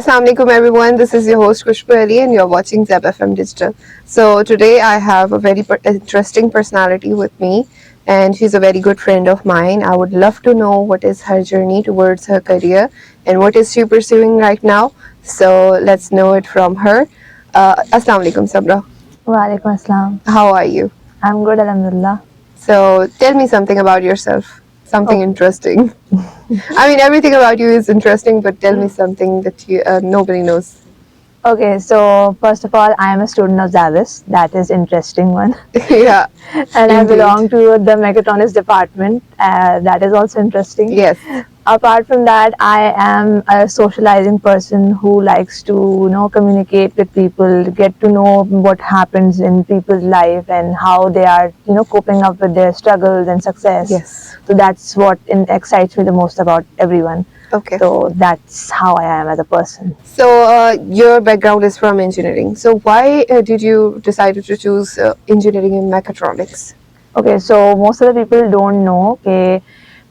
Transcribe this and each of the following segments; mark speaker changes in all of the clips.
Speaker 1: Assalamu alaikum everyone, this is your host Kushbu Ali and you're watching ZABFM Digital. So today I have a very interesting personality with me and she's a very good friend of mine. I would love to know what is her journey towards her career and what is she pursuing right now. So let's know it from her. Assalamu alaikum Sabra.
Speaker 2: Walaikum assalam.
Speaker 1: How are you?
Speaker 2: I'm good, alhamdulillah.
Speaker 1: So tell me something about yourself. Something
Speaker 2: Oh.
Speaker 1: interesting. I mean, everything about you is interesting, but tell me something that nobody knows.
Speaker 2: Okay, so first of all, I am a student of ZABIST. That is interesting one.
Speaker 1: Yeah,
Speaker 2: And I
Speaker 1: indeed.
Speaker 2: belong to the Mechtronics department. That is also interesting.
Speaker 1: Yes.
Speaker 2: Apart from that, I am a socializing person who likes to, communicate with people, get to know what happens in people's life and how they are, coping up with their struggles and success.
Speaker 1: Yes.
Speaker 2: So that's what excites me the most about everyone.
Speaker 1: Okay.
Speaker 2: So that's how I am as a person.
Speaker 1: So your background is from engineering. So why did you decide to choose engineering in mechatronics?
Speaker 2: Okay, so most of the people don't know. Okay,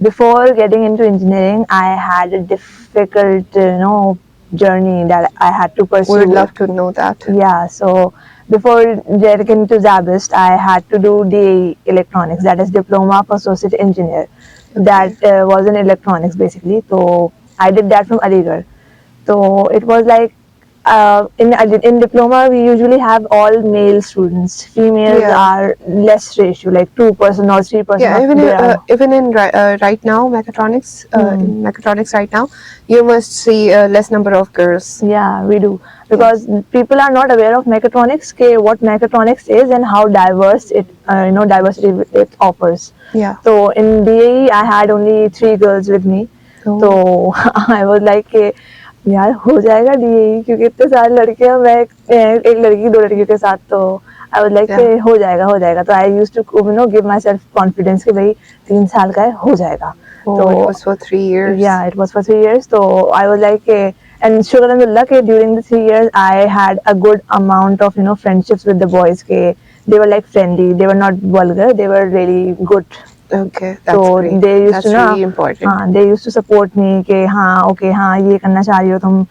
Speaker 2: before getting into engineering, I had a difficult, journey that I had to pursue.
Speaker 1: We would love to know that.
Speaker 2: Yeah, so before getting into ZABIST, I had to do DAE electronics, that is Diploma of Associate Engineer. That was in electronics basically. So I did that from Aligarh. So it was like in diploma we usually have all male students. Females are less ratio, like 2% or 3%.
Speaker 1: Yeah, even in right now mechatronics, in mechatronics right now, you must see less number of girls.
Speaker 2: Yeah, we do, because people are not aware of mechatronics, what mechatronics is and how diverse it, diversity it offers.
Speaker 1: Yeah.
Speaker 2: So in DAE I had only 3 girls with me. So I was like यार हो जाएगा DAE, क्योंकि इतने सारे लड़के हैं, मैं एक लड़की 2 लड़कियों के साथ, तो I was like हो जाएगा. तो I used to give myself confidence कि भाई 3 साल का है, हो जाएगा.
Speaker 1: So it was for 3 years.
Speaker 2: Yeah, it was for 3 years. So I was like and Shukr alhamdulillah during the 3 years I had a good amount of friendships with the boys. They were like friendly, they were not vulgar, they were really good.
Speaker 1: Okay, that's
Speaker 2: so
Speaker 1: great.
Speaker 2: They used
Speaker 1: that's
Speaker 2: to
Speaker 1: really important.
Speaker 2: they used to support me कि हाँ okay हाँ ये करना चाह रही हो तुम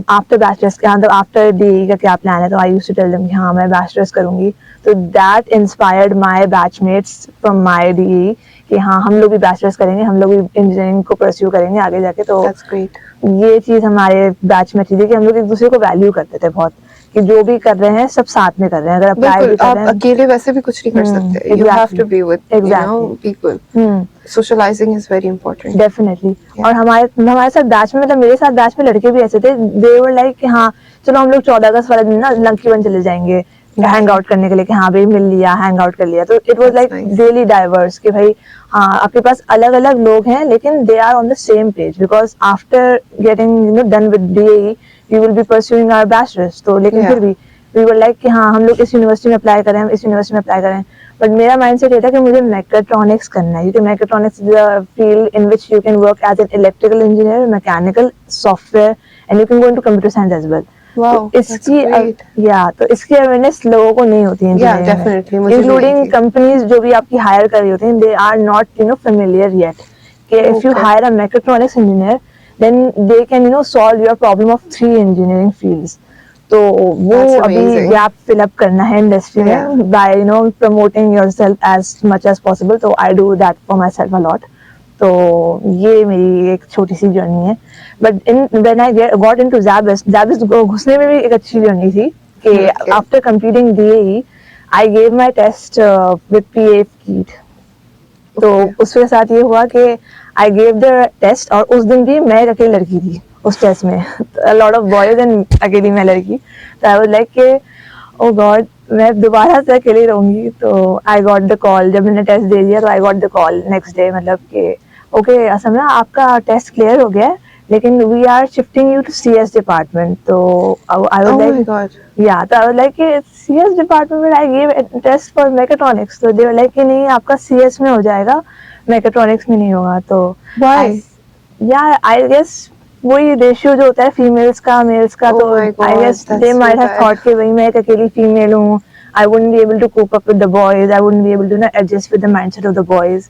Speaker 2: after bachelor's after DAE का क्या plan है. तो I used to tell them कि हाँ मैं bachelor's करूँगी. So that inspired my batchmates from my DAE कि हाँ हम लोग भी bachelor's करेंगे, हम लोग भी engineering को pursue करेंगे आगे जाके. तो
Speaker 1: That's great.
Speaker 2: ये चीज़ हमारे बैच में थी कि हम लोग एक दूसरे को वैल्यू करते थे बहुत, कि जो भी कर रहे हैं सब साथ में कर रहे हैं. अगर अप्लाई भी कर रहे हैं, आप
Speaker 1: अकेले वैसे भी कुछ नहीं कर सकते. You have to be with people. Socializing is very important.
Speaker 2: Definitely. और हमारे साथ बैच में, मतलब मेरे साथ बैच में लड़के भी ऐसे थे. They were like कि हाँ चलो हम लोग 14 अगस्त वाले दिन ना लंकी वन चले जाएंगे हैंग आउट करने के लिए, कि हाँ भाई मिल लिया, हैंग आउट कर लिया. तो it was like really diverse कि भाई हाँ आपके पास अलग अलग लोग हैं लेकिन they are on the same page, because after getting done with DAE we will be pursuing our bachelors. तो लेकिन फिर भी वी वर लाइक कि हाँ हम लोग इस यूनिवर्सिटी में अप्लाई करें, हम इस यूनिवर्सिटी में अप्लाई करें. बट मेरा माइंडसेट ये था कि मुझे मैकेट्रॉनिक्स करना है, क्योंकि mechatronics is a field in which you can work as an electrical engineer, mechanical, software and you can go into computer science as well.
Speaker 1: Wow,
Speaker 2: तो इसकी अवेयरनेस लोगों को नहीं होती है, इंक्लूडिंग कंपनीज जो भी आपकी हायर कर रही होती हैं, they are not familiar yet कि if you hire a mechatronics engineer then they can solve your problem of 3 engineering fields. तो वो अभी गैप फिल अप करना है इंडस्ट्री में by promoting yourself as much as possible. तो I do that for my self a lot. तो ये मेरी एक छोटी सी जर्नी है. But when I got into ZABIST घुसने में भी एक अच्छी जर्नी थी कि after completing DAE I gave my test with PAF KIET. तो उसके साथ ये हुआ कि आई गेव द टेस्ट और उस दिन भी मैं अकेली लड़की थी उस टेस्ट में. A lot of boys and अकेली मैं लड़की. तो आई वाज लाइक कि ओ गॉड मैं दोबारा से अकेली रहूंगी. तो आई गॉट द कॉल जब मैंने टेस्ट दे दिया. तो I got the call next day, मतलब कि ओके असम आपका टेस्ट क्लियर हो गया है लेकिन we are shifting you to CS department. तो आई वाज लाइक तो I was like CS department में I give test for mechatronics. तो दे वर लाइक कि नहीं आपका CS में हो जाएगा, मैकेट्रॉनिक्स में नहीं होगा. तो आई गेस वही रेशियो जो होता है फीमेल्स का मेल्स का. तो I guess they might have thought कि भाई मैं एक अकेली फीमेल हूँ, I wouldn't be able to cope up with the boys, I wouldn't be able to adjust with the mindset of the boys.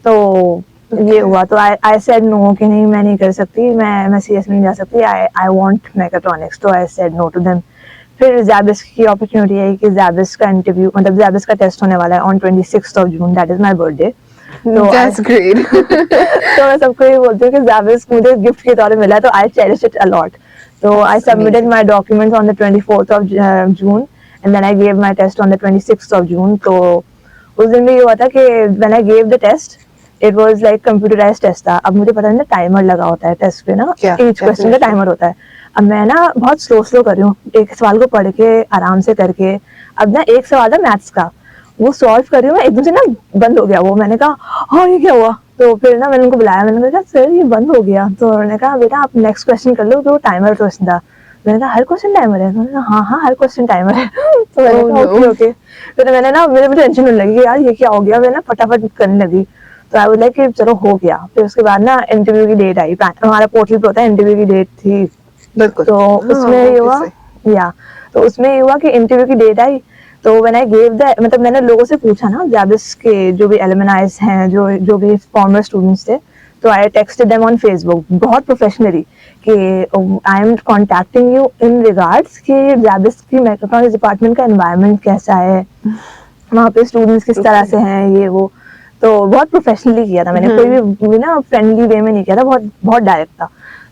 Speaker 2: तो ये हुआ तो आई सेड नो कि नहीं मैं नहीं कर सकती, मैं CS में नहीं जा सकती, आई वांट मैकेट्रॉनिक्स, तो I said no to them. फिर ZABIST की अपॉर्चुनिटी आई कि ZABIST का इंटरव्यू, मतलब ZABIST का टेस्ट होने वाला है on 26th of June, that is my birthday.
Speaker 1: That's great.
Speaker 2: तो मैं सबको ये बोलती हूँ कि ZABIST मुझे गिफ्ट के तौर पे मिला, तो आई चेरिश इट अलॉट। तो I submitted my documents on the 24th of June and then I gave my test on the 26th of June। तो उस दिन भी ये हुआ था कि when I gave the test, it was like computerised test था। अब मुझे पता नहीं टाइमर लगा होता है टेस्ट पे ना, ईच क्वेश्चन का टाइमर होता है। अब मैं ना बहुत स्लो कर रही हूँ, एक सवाल को पढ़ के आराम से करके। अब ना एक सवाल था मैथ्स का, वो सॉल्व कर रही हूँ, एकदम से ना बंद हो गया वो। मैंने कहा हाँ ये क्या हुआ? तो फिर ना मैंने उनको बुलाया, मैंने कहा सर ये बंद हो गया। तो उन्होंने कहा बेटा आप नेक्स्ट क्वेश्चन कर लो, तो टाइमर क्वेश्चन था। मैंने कहा हर क्वेश्चन टाइमर है? उन्होंने कहा हाँ हर क्वेश्चन टाइमर है। तो मैंने कहा ओके ओके। फिर मैंने ना, मेरे टेंशन होने लगी यार ये क्या हो गया, मैं ना फटाफट करने लगी। तो आई वाज लाइक कि चलो हो गया। फिर उसके बाद ना इंटरव्यू की डेट आई, हमारा पोर्टल पे होता है इंटरव्यू की डेट थी। तो उसमें ये हुआ, या तो उसमें ये हुआ कि इंटरव्यू की डेट आई। तो व्हेन आई गेव द, मतलब मैंने लोगों से पूछा ना ZABIST के जो भी एलुमनाइज हैं, जो भी फॉर्मर स्टूडेंट्स थे, तो I texted them on Facebook बहुत प्रोफेशनली कि I am contacting you in regards कि ZABIST की मैकेट्रॉनिक्स डिपार्टमेंट का एनवायरनमेंट कैसा है, वहाँ पे स्टूडेंट्स किस तरह से हैं, ये वो। तो बहुत प्रोफेशनली किया था मैंने, कोई भी ना फ्रेंडली वे में नहीं किया था, बहुत बहुत डायरेक्ट था।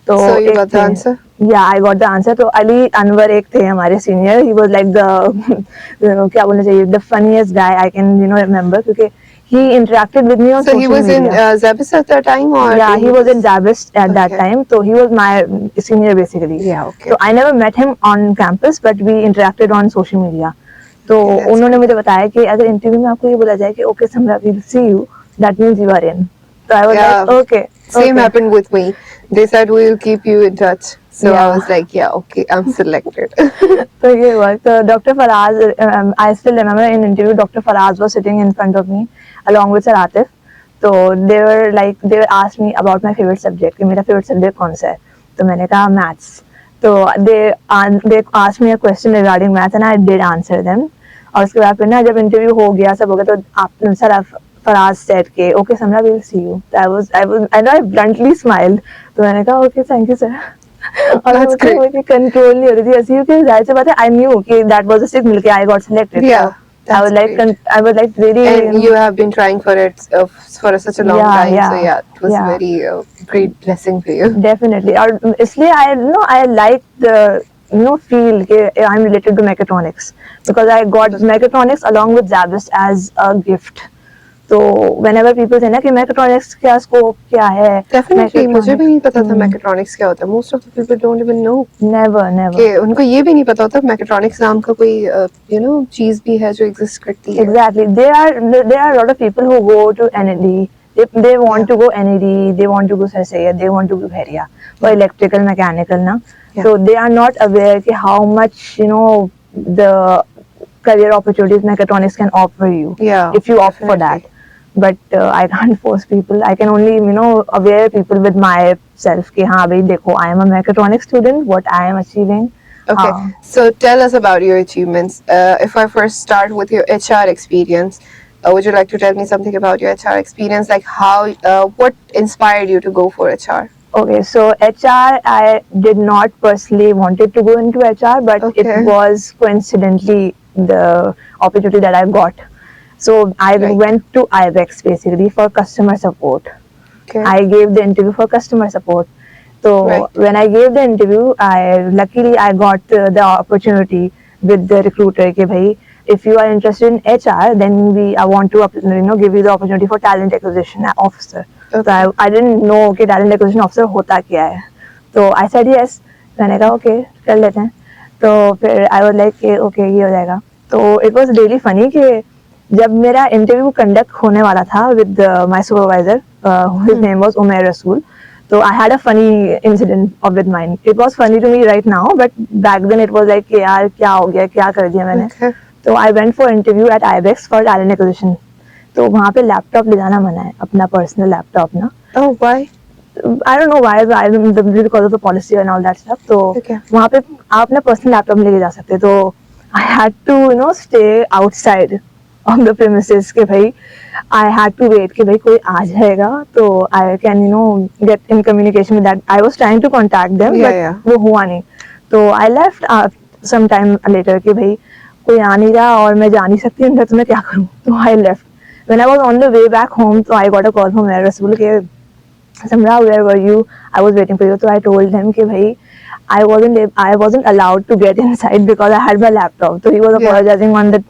Speaker 2: तो
Speaker 1: so you got the answer?
Speaker 2: Yeah, I got the answer. तो अली अनवर एक थे हमारे senior, he was like the क्या बोलना चाहिए, the funniest guy I can remember, क्योंकि he interacted with me on social media. So he was in
Speaker 1: ZABIST at that time, or
Speaker 2: yeah, he was in ZABIST at that time. So he was my senior basically.
Speaker 1: Yeah, okay.
Speaker 2: So I never met him on campus, but we interacted on social media. तो उन्होंने मुझे बताया कि अगर interview में आपको ये बोला जाए कि okay Samra we'll see you, that means you are in. So I was like okay.
Speaker 1: Same happened with me. They said we will keep you in touch. So I was like, yeah, okay, I'm selected.
Speaker 2: तो ये हुआ। तो Dr. Faraz, I still remember in interview, Dr. Faraz was sitting in front of me along with Sir Atif. तो they were asked me about my favorite subject, कि मेरा favorite subject कौन सा है? तो मैंने कहा maths. तो they asked me a question regarding maths and I did answer them. और उसके बाद फिर ना जब इंटरव्यू हो गया, सब हो गया, तो आप सर Faraz said के okay Samra we'll see you. I bluntly smiled. तो मैंने कहा okay thank you sir. और मुझे कंट्रोल नहीं हो रही थी ऐसी, क्योंकि जाहिर सी बात है I knew कि that was a signal कि I got selected.
Speaker 1: Yeah.
Speaker 2: I was like really.
Speaker 1: And you have been trying for it for such a long time. So yeah, it was very great blessing for you.
Speaker 2: Definitely. और इसलिए I like the feel कि I'm related to mechatronics because I got mechatronics along with ZABIST as a gift. तो whenever people say ना कि mechatronics क्या scope क्या है,
Speaker 1: definitely मुझे भी नहीं पता था mechatronics क्या होता है. Most of the people don't even know.
Speaker 2: Never.
Speaker 1: कि उनको ये भी नहीं पता होता mechatronics नाम का कोई चीज भी है जो exist करती है.
Speaker 2: Exactly. There are a lot of people who go to NLD. They want to go NED, they want to go SZABIST, they want to go Bharia for electrical, mechanical ना. So they are not aware कि how much the career opportunities mechatronics can offer you if you opt for that. But I can't force people. I can only aware people with myself कि हाँ भाई देखो I am a mechatronics student, what I am achieving.
Speaker 1: Okay, so tell us about your achievements. If I first start with your HR experience, would you like to tell me something about your HR experience, like what inspired you to go for HR?
Speaker 2: Okay, so HR, I did not personally wanted to go into HR, but it was coincidentally the opportunity that I got. So I went to IBEX basically for customer support. I gave the interview for customer support. So when I gave the interview, luckily I got the opportunity with the recruiter कि भाई if you are interested in HR, then I want to give you the opportunity for talent acquisition officer. So I didn't know कि talent acquisition officer होता क्या है. तो I said yes. मैंने कहा okay कर लेते हैं. तो फिर I was like okay ये हो जाएगा. तो it was really funny कि जब मेरा इंटरव्यू कंडक्ट होने वाला था with my supervisor, his name was Umair Rasool. So I had a funny incident with mine. It was funny to me right now, but back then it was like यार क्या हो गया, क्या कर दिया मैंने. So I went for interview at IBEX for talent acquisition. तो वहाँ पे लैपटॉप ले जाना मना है, अपना पर्सनल लैपटॉप ना.
Speaker 1: Oh why?
Speaker 2: I don't know why, because of the policy and all that stuff. तो वहाँ पे आप अपना पर्सनल लैपटॉप लेके जा सकते. तो I had to stay outside on the premises कि भाई I had to wait कि भाई कोई आ जाएगा तो I can get in communication with that. I was trying to contact them but वो हुआ नहीं. तो I left some time later कि भाई कोई आ नहीं रहा और मैं जा नहीं सकती अंदर तो मैं क्या करूँ. तो I left. When I was on the way back home, so I got a call from Mayor Rasool कि Samra, where were you? I was waiting for you. So I told him कि भाई I wasn't allowed to get inside because I had my laptop. So he was apologizing on the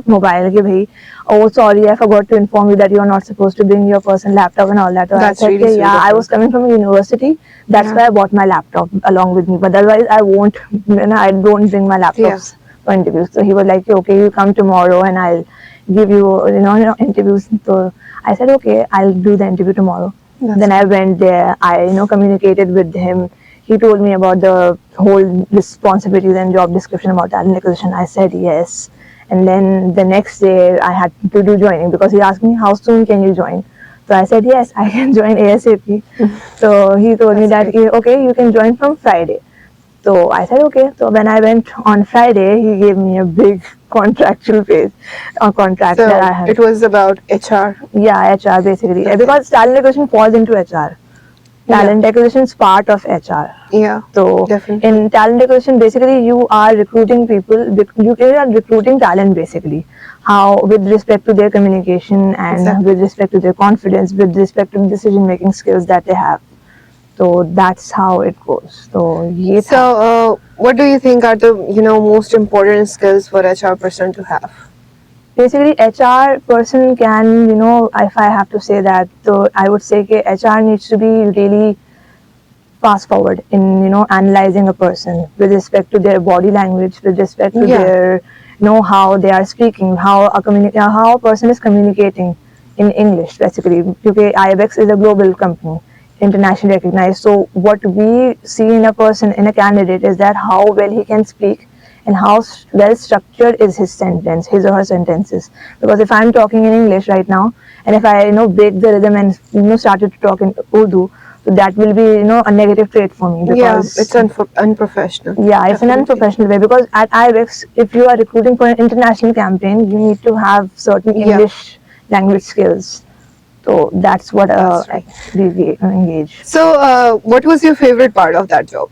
Speaker 2: mobile कि भाई oh sorry I forgot to inform you that you are not supposed to bring your personal laptop and all that. So
Speaker 1: That's
Speaker 2: I said
Speaker 1: really sweet.
Speaker 2: Yeah, I was coming from a university. That's why I bought my laptop along with me. But otherwise I won't. I don't bring my laptops for interviews. So he was like okay, you come tomorrow and I'll give you interviews. So I said okay, I'll do the interview tomorrow. Then I went there. I communicated with him. He told me about the whole responsibilities and job description about talent acquisition. I said yes. And then the next day I had to do joining because he asked me how soon can you join. So I said yes, I can join ASAP. So he told me that okay, you can join from Friday. So I said okay. So when I went on Friday, he gave me a big contractual phase, a contract that I had.
Speaker 1: It was about HR.
Speaker 2: Yeah, HR basically. Because talent acquisition falls into HR. Talent acquisition is part of HR.
Speaker 1: Yeah.
Speaker 2: So
Speaker 1: definitely.
Speaker 2: In talent acquisition, basically you are recruiting people. You are recruiting talent basically. How with respect to their communication and with respect to their confidence, with respect to decision making skills that they have. So that's how it goes. So
Speaker 1: what do you think are the most important skills for HR person to have?
Speaker 2: Basically, HR person can if I have to say that, so I would say that HR needs to be really fast forward in analyzing a person with respect to their body language, with respect to their how they are speaking, how a person is communicating in English basically. Because IBEX is a global company, internationally recognized. So what we see in a person, in a candidate, is that how well he can speak and how well structured is his sentence, his or her sentences. Because if I'm talking in English right now, and if I break the rhythm and started to talk in Urdu, so that will be a negative trait for me. Because
Speaker 1: it's unprofessional.
Speaker 2: Yeah, it's an unprofessional way. Because at IBEX, if you are recruiting for an international campaign, you need to have certain English language skills. So that's what we engage.
Speaker 1: So what was your favorite part of that job?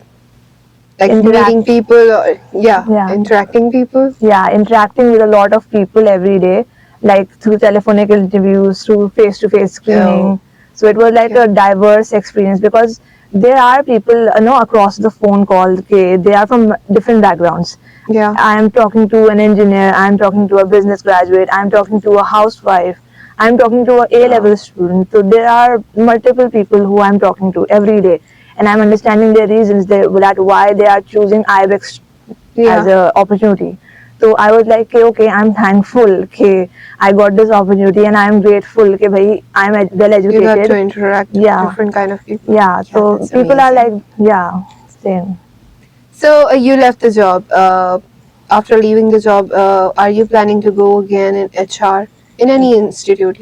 Speaker 1: Like meeting people, interacting people?
Speaker 2: Yeah, interacting with a lot of people every day, like through telephonic interviews, through face-to-face screening. So it was like a diverse experience because there are people across the phone call, they are from different backgrounds.
Speaker 1: Yeah.
Speaker 2: I am talking to an engineer, I am talking to a business graduate, I am talking to a housewife, I am talking to a A-level student. So there are multiple people who I am talking to every day. And I'm understanding their reasons that why they are choosing IBEX as an opportunity. So I was like, okay, I'm thankful that I got this opportunity, and I'm grateful that I'm well educated.
Speaker 1: You got to interact with different kind of people.
Speaker 2: Yeah, so people are like, same.
Speaker 1: So you left the job. After leaving the job, are you planning to go again in HR in any institute?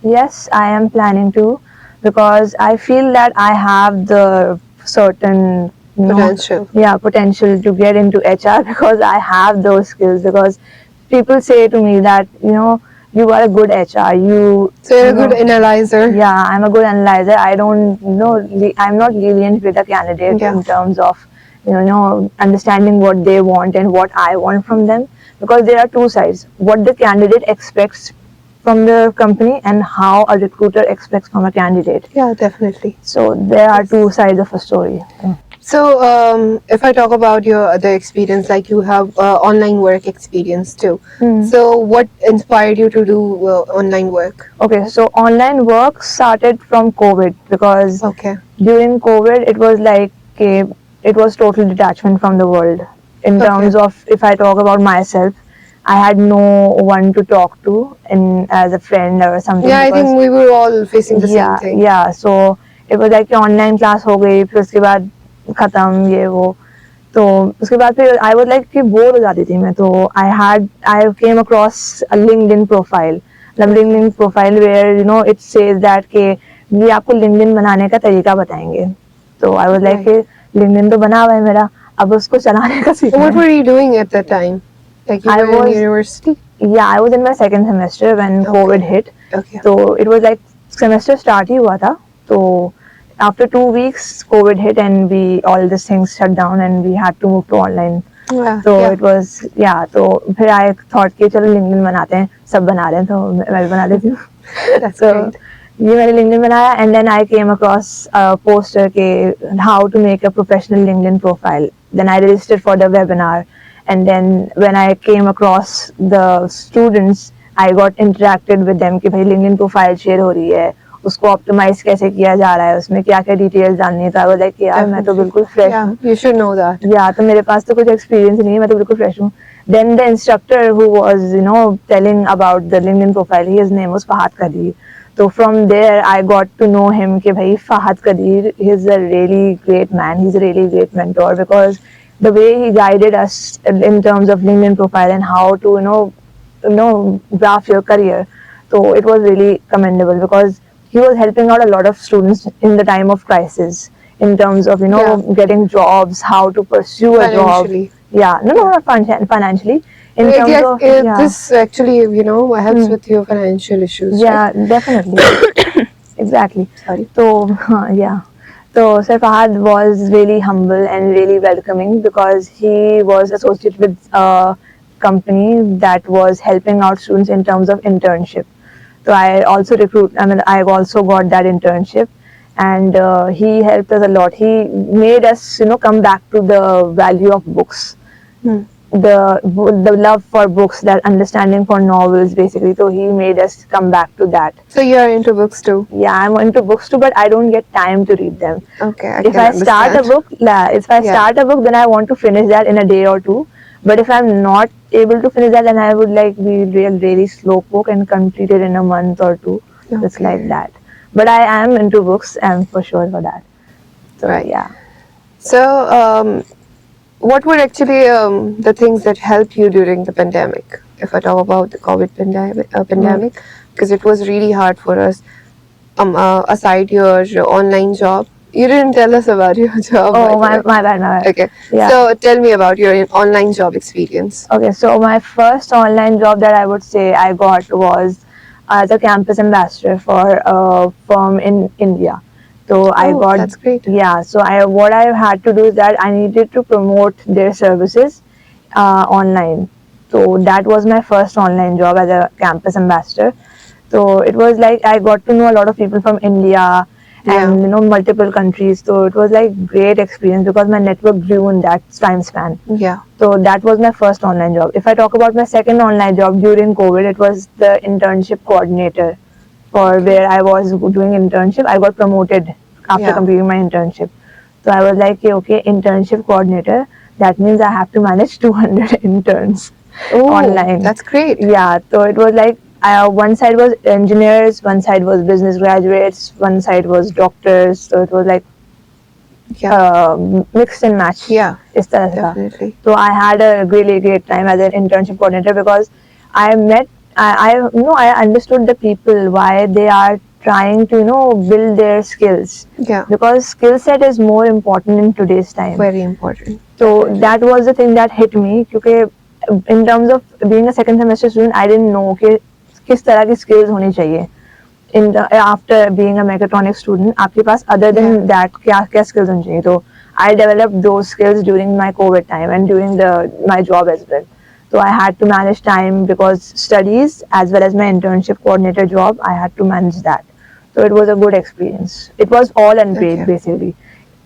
Speaker 2: Yes, I am planning to. Because I feel that I have the certain
Speaker 1: potential.
Speaker 2: Potential to get into HR because I have those skills. Because people say to me that you are a good HR.
Speaker 1: So you're a good analyzer.
Speaker 2: Yeah, I'm a good analyzer. I don't I'm not lenient with a candidate in terms of understanding what they want and what I want from them. Because there are two sides: what the candidate expects from the company and how a recruiter expects from a candidate.
Speaker 1: Yeah, definitely.
Speaker 2: So there are two sides of a story.
Speaker 1: So if I talk about your other experience, like you have online work experience too. So what inspired you to do online work?
Speaker 2: Okay, so online work started from COVID because during COVID it was like it was total detachment from the world. In terms of, if I talk about myself, I had no one to talk to as a friend or something.
Speaker 1: Yeah, I think we were all facing the same thing.
Speaker 2: Yeah, so it was like online class हो गई, फिर उसके बाद खत्म ये वो, तो उसके बाद फिर I was like कि बोर हो जाती थी मैं, तो I came across a LinkedIn profile, LinkedIn profile where it says that कि ये आपको LinkedIn बनाने का तरीका बताएंगे, तो I was like कि LinkedIn तो बना हुआ है मेरा, अब उसको चलाने का सीखना है.
Speaker 1: What were you doing at that time? Like you were in university?
Speaker 2: Yeah, I was in my second semester when COVID hit.
Speaker 1: Okay.
Speaker 2: So it was like semester start ही हुआ था. So after 2 weeks, COVID hit and all these things shut down and we had to move to online. So it was तो फिर I thought कि चलो LinkedIn बनाते हैं, सब बना रहे हैं तो मैं भी बना देती हूँ.
Speaker 1: That's
Speaker 2: so
Speaker 1: great.
Speaker 2: ये मैंने LinkedIn बनाया and then I came across a poster के how to make a professional LinkedIn profile. Then I registered for the webinar and then when I came across the students, I got interacted with them कि भाई LinkedIn profile share हो रही है, उसको optimise कैसे किया जा रहा है, उसमें क्या क्या डिटेल्स डालनी है. तो आई वाज लाइक यार मैं तो बिल्कुल फ्रेश हूँ.
Speaker 1: You should know that.
Speaker 2: या तो मेरे पास तो कुछ एक्सपीरियंस नहीं है, मैं तो बिल्कुल फ्रेश हूँ. Then the instructor who was telling about the LinkedIn profile, his name was Fahad Kadir. So from there I got to know him कि भाई Fahad Kadir, he's a really great man, he's a really great mentor because the way he guided us in terms of LinkedIn profile and how to graph your career. So it was really commendable because he was helping out a lot of students in the time of crisis in terms of getting jobs, how to pursue a job. Yeah, not financially. In terms of
Speaker 1: this actually helps with your financial issues.
Speaker 2: Yeah,
Speaker 1: right?
Speaker 2: Definitely. Exactly.
Speaker 1: Sorry.
Speaker 2: So yeah. So Sir Fahad was really humble and really welcoming because he was associated with a company that was helping out students in terms of internship. So I also got that internship and he helped us a lot. He made us, come back to the value of books. The love for books, that understanding for novels basically. So he made us come back to that.
Speaker 1: So you're into books too?
Speaker 2: Yeah, I'm into books too, but I don't get time to read them.
Speaker 1: Okay,
Speaker 2: if I start a book, then I want to finish that in a day or two. But if I'm not able to finish that, then I would like be really slow book and complete it in a month or two. Okay. It's like that. But I am into books, I'm for sure for that. So
Speaker 1: right.
Speaker 2: Yeah.
Speaker 1: So what were actually the things that helped you during the pandemic? If I talk about the COVID pandemic, because it was really hard for us. Aside your online job, you didn't tell us about your job.
Speaker 2: Oh, my bad.
Speaker 1: Okay.
Speaker 2: Yeah.
Speaker 1: So tell me about your online job experience.
Speaker 2: Okay, so my first online job that I would say I got was as a campus ambassador for a firm in India. So
Speaker 1: that's great.
Speaker 2: Yeah, so what I had to do is that I needed to promote their services online. So that was my first online job as a campus ambassador. So it was like I got to know a lot of people from India and multiple countries. So it was like great experience because my network grew in that time span.
Speaker 1: Yeah.
Speaker 2: So that was my first online job. If I talk about my second online job during COVID, it was the internship coordinator for where I was doing internship. I got promoted after completing my internship. So I was like, okay, internship coordinator. That means I have to manage 200 interns online.
Speaker 1: That's great.
Speaker 2: Yeah. So it was like one side was engineers, one side was business graduates, one side was doctors. So it was like mix and match.
Speaker 1: Yeah, definitely.
Speaker 2: So I had a really great time as an internship coordinator because I understood the people, why they are trying to build their skills.
Speaker 1: Yeah.
Speaker 2: Because skill set is more important in today's time.
Speaker 1: Very important.
Speaker 2: So that was the thing that hit me because in terms of being a second semester student, I didn't know कि किस तरह की skills होनी चाहिए. After being a mechatronics student, आपके पास other than that क्या skills होनी चाहिए. So I developed those skills during my COVID time and during my job as well. So I had to manage time because studies as well as my internship coordinator job, I had to manage that. So it was a good experience. It was all unpaid basically.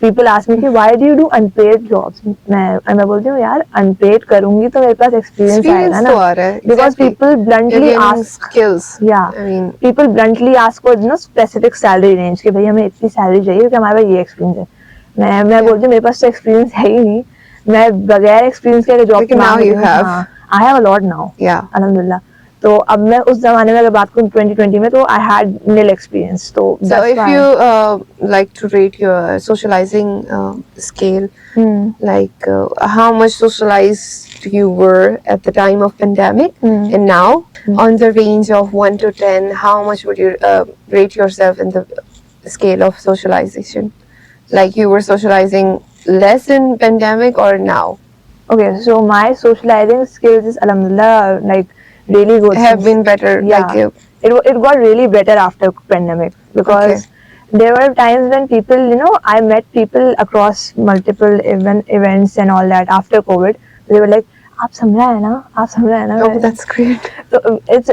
Speaker 2: People ask me कि why do you do unpaid jobs? मैं बोलती हूँ यार unpaid करूँगी तो मेरे पास experience आएगा ना. Because people bluntly ask
Speaker 1: skills.
Speaker 2: Yeah.
Speaker 1: I mean
Speaker 2: people bluntly ask for specific salary range कि भाई हमें इतनी salary चाहिए क्योंकि हमारे पास ये experience है. मैं बोलती हूँ मेरे पास तो experience है ही नहीं. मैं बगैर experience के job
Speaker 1: now you have.
Speaker 2: I have a lot now.
Speaker 1: Yeah.
Speaker 2: Alhamdulillah. तो अब मैं उस जमाने में अगर बात करूँ 2020 में तो I had nil experience. So
Speaker 1: if you like to rate your socializing scale, like how much socialized you were at the time of pandemic and now on the range of 1 to 10, how much would you rate yourself in the scale of socialization? Like you were socializing less in pandemic or now?
Speaker 2: Okay, so my socializing skills is alhamdulillah like really good.
Speaker 1: Have been better.
Speaker 2: Yeah,
Speaker 1: Like
Speaker 2: it got really better after pandemic, because there were times when people, I met people across multiple events and all that after COVID. They were like, "आप समझा है ना? आप समझा है ना?"
Speaker 1: oh, that's great.
Speaker 2: So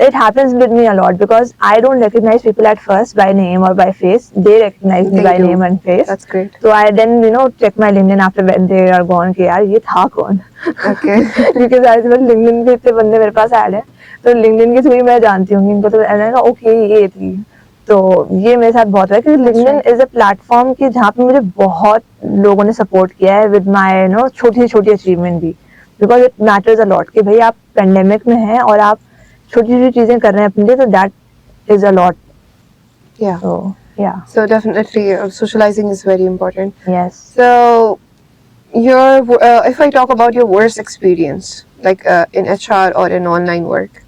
Speaker 2: it happens with me a lot, because I don't recognize people at first by name or by face. They recognize me by name and face.
Speaker 1: That's great.
Speaker 2: So I then check my LinkedIn after when they are gone कि यार ये था कौन?
Speaker 1: Okay.
Speaker 2: Because आज मैं LinkedIn पे इतने बंदे मेरे पास ऐड है, तो LinkedIn के थ्रू ही मैं जानती हूँ इनको, तो मैंने कहा ओके ये थी। तो ये मेरे साथ बहुत है कि LinkedIn इज अ प्लेटफॉर्म कि जहाँ पे मुझे बहुत लोगों ने सपोर्ट किया है विद माय छोटी छोटी अचीवमेंट भी, because it matters a lot कि भाई आप पेंडेमिक में हैं और आप छोटी छोटी चीजें कर रहे हैं अपने लिए, तो that is a lot.
Speaker 1: So definitely socializing is very important.
Speaker 2: Yes.
Speaker 1: So your if I talk about your worst experience, like in HR or in online work,